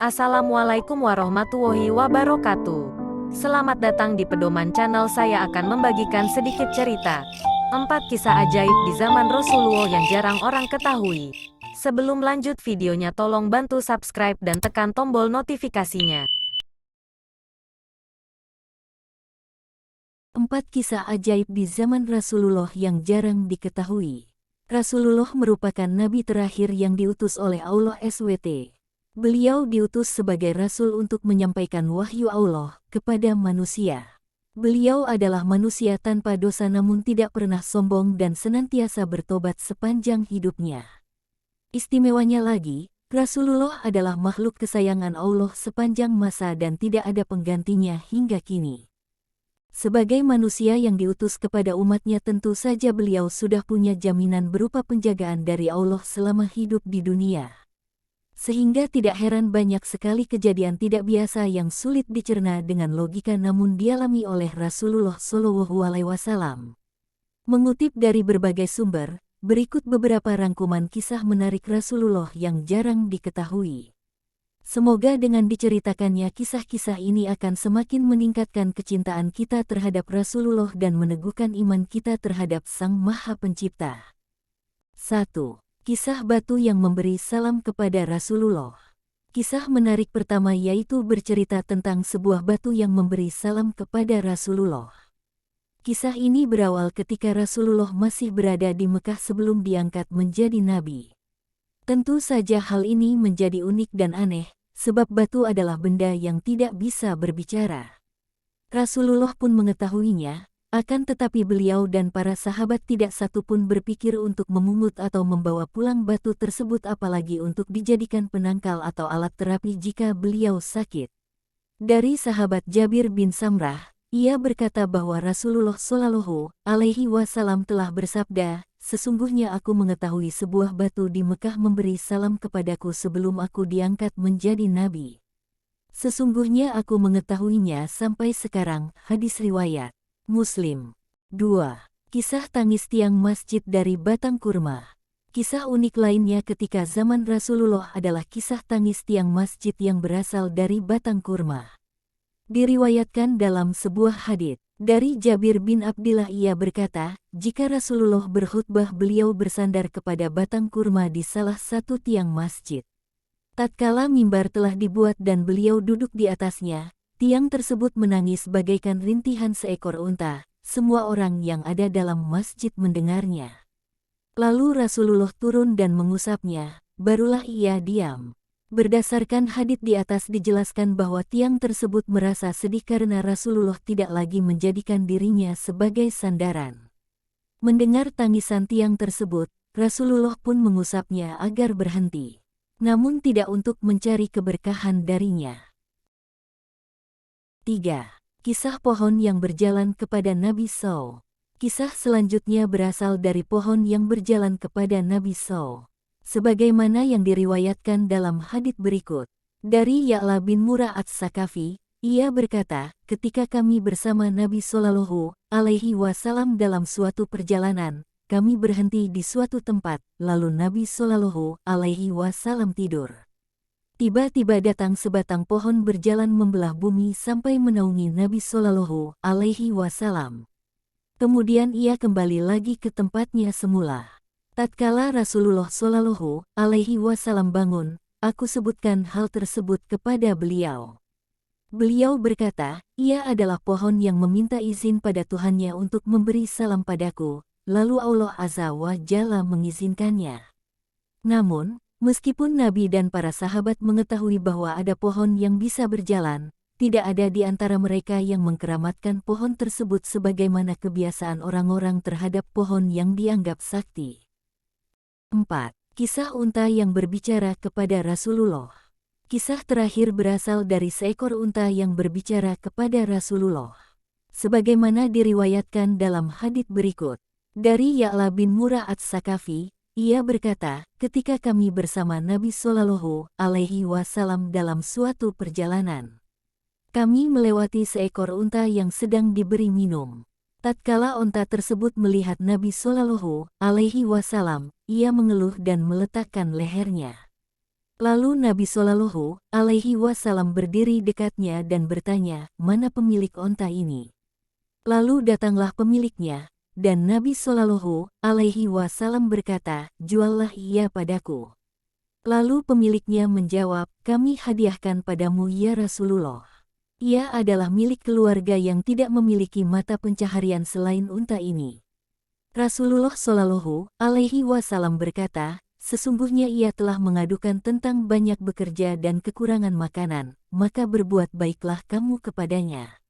Assalamualaikum warahmatullahi wabarakatuh. Selamat datang di Pedoman Channel. Saya akan membagikan sedikit cerita 4 kisah ajaib di zaman Rasulullah yang jarang orang ketahui. Sebelum lanjut videonya, tolong bantu subscribe dan tekan tombol notifikasinya. 4 kisah ajaib di zaman Rasulullah yang jarang diketahui. Rasulullah merupakan nabi terakhir yang diutus oleh Allah SWT. Beliau diutus sebagai rasul untuk menyampaikan wahyu Allah kepada manusia. Beliau adalah manusia tanpa dosa namun tidak pernah sombong dan senantiasa bertobat sepanjang hidupnya. Istimewanya lagi, Rasulullah adalah makhluk kesayangan Allah sepanjang masa dan tidak ada penggantinya hingga kini. Sebagai manusia yang diutus kepada umatnya, tentu saja beliau sudah punya jaminan berupa penjagaan dari Allah selama hidup di dunia. Sehingga tidak heran banyak sekali kejadian tidak biasa yang sulit dicerna dengan logika namun dialami oleh Rasulullah SAW. Mengutip dari berbagai sumber, berikut beberapa rangkuman kisah menarik Rasulullah yang jarang diketahui. Semoga dengan diceritakannya kisah-kisah ini akan semakin meningkatkan kecintaan kita terhadap Rasulullah dan meneguhkan iman kita terhadap Sang Maha Pencipta. 1. Kisah batu yang memberi salam kepada Rasulullah. Kisah menarik pertama yaitu bercerita tentang sebuah batu yang memberi salam kepada Rasulullah. Kisah ini berawal ketika Rasulullah masih berada di Mekah sebelum diangkat menjadi nabi. Tentu saja hal ini menjadi unik dan aneh, sebab batu adalah benda yang tidak bisa berbicara. Rasulullah pun mengetahuinya, akan tetapi beliau dan para sahabat tidak satupun berpikir untuk memungut atau membawa pulang batu tersebut apalagi untuk dijadikan penangkal atau alat terapi jika beliau sakit. Dari sahabat Jabir bin Samrah, ia berkata bahwa Rasulullah SAW telah bersabda, "Sesungguhnya aku mengetahui sebuah batu di Mekah memberi salam kepadaku sebelum aku diangkat menjadi nabi. Sesungguhnya aku mengetahuinya sampai sekarang." Hadis riwayat Muslim. 2. Kisah tangis tiang masjid dari batang kurma. Kisah unik lainnya ketika zaman Rasulullah adalah kisah tangis tiang masjid yang berasal dari batang kurma. Diriwayatkan dalam sebuah hadits dari Jabir bin Abdillah, ia berkata, jika Rasulullah berkhutbah beliau bersandar kepada batang kurma di salah satu tiang masjid. Tatkala mimbar telah dibuat dan beliau duduk di atasnya, tiang tersebut menangis bagaikan rintihan seekor unta. Semua orang yang ada dalam masjid mendengarnya. Lalu Rasulullah turun dan mengusapnya, barulah ia diam. Berdasarkan hadits di atas dijelaskan bahwa tiang tersebut merasa sedih karena Rasulullah tidak lagi menjadikan dirinya sebagai sandaran. Mendengar tangisan tiang tersebut, Rasulullah pun mengusapnya agar berhenti. Namun tidak untuk mencari keberkahan darinya. 3. Kisah pohon yang berjalan kepada Nabi SAW. Kisah selanjutnya berasal dari pohon yang berjalan kepada Nabi SAW. Sebagaimana yang diriwayatkan dalam hadits berikut. Dari Ya'la bin Murrah Ats-Sakafi, ia berkata, ketika kami bersama Nabi SAW dalam suatu perjalanan, kami berhenti di suatu tempat, lalu Nabi SAW tidur. Tiba-tiba datang sebatang pohon berjalan membelah bumi sampai menaungi Nabi SAW. Kemudian ia kembali lagi ke tempatnya semula. Tatkala Rasulullah SAW bangun, aku sebutkan hal tersebut kepada beliau. Beliau berkata, ia adalah pohon yang meminta izin pada Tuhannya untuk memberi salam padaku, lalu Allah Azza wa Jalla mengizinkannya. Namun, meskipun Nabi dan para sahabat mengetahui bahwa ada pohon yang bisa berjalan, tidak ada di antara mereka yang mengkeramatkan pohon tersebut sebagaimana kebiasaan orang-orang terhadap pohon yang dianggap sakti. 4. Kisah unta yang berbicara kepada Rasulullah. Kisah terakhir berasal dari seekor unta yang berbicara kepada Rasulullah. Sebagaimana diriwayatkan dalam hadits berikut. Dari Ya'la bin Murrah Ats-Sakafi, ia berkata, ketika kami bersama Nabi SAW dalam suatu perjalanan. Kami melewati seekor unta yang sedang diberi minum. Tatkala unta tersebut melihat Nabi SAW, ia mengeluh dan meletakkan lehernya. Lalu Nabi Shallallahu Alaihi Wasallam berdiri dekatnya dan bertanya, "Mana pemilik onta ini?" Lalu datanglah pemiliknya, dan Nabi Shallallahu Alaihi Wasallam berkata, "Juallah ia padaku." Lalu pemiliknya menjawab, "Kami hadiahkan padamu ya Rasulullah." Ia adalah milik keluarga yang tidak memiliki mata pencaharian selain unta ini. Rasulullah Shallallahu Alaihi Wasallam berkata, "Sesungguhnya ia telah mengadukan tentang banyak bekerja dan kekurangan makanan, maka berbuat baiklah kamu kepadanya."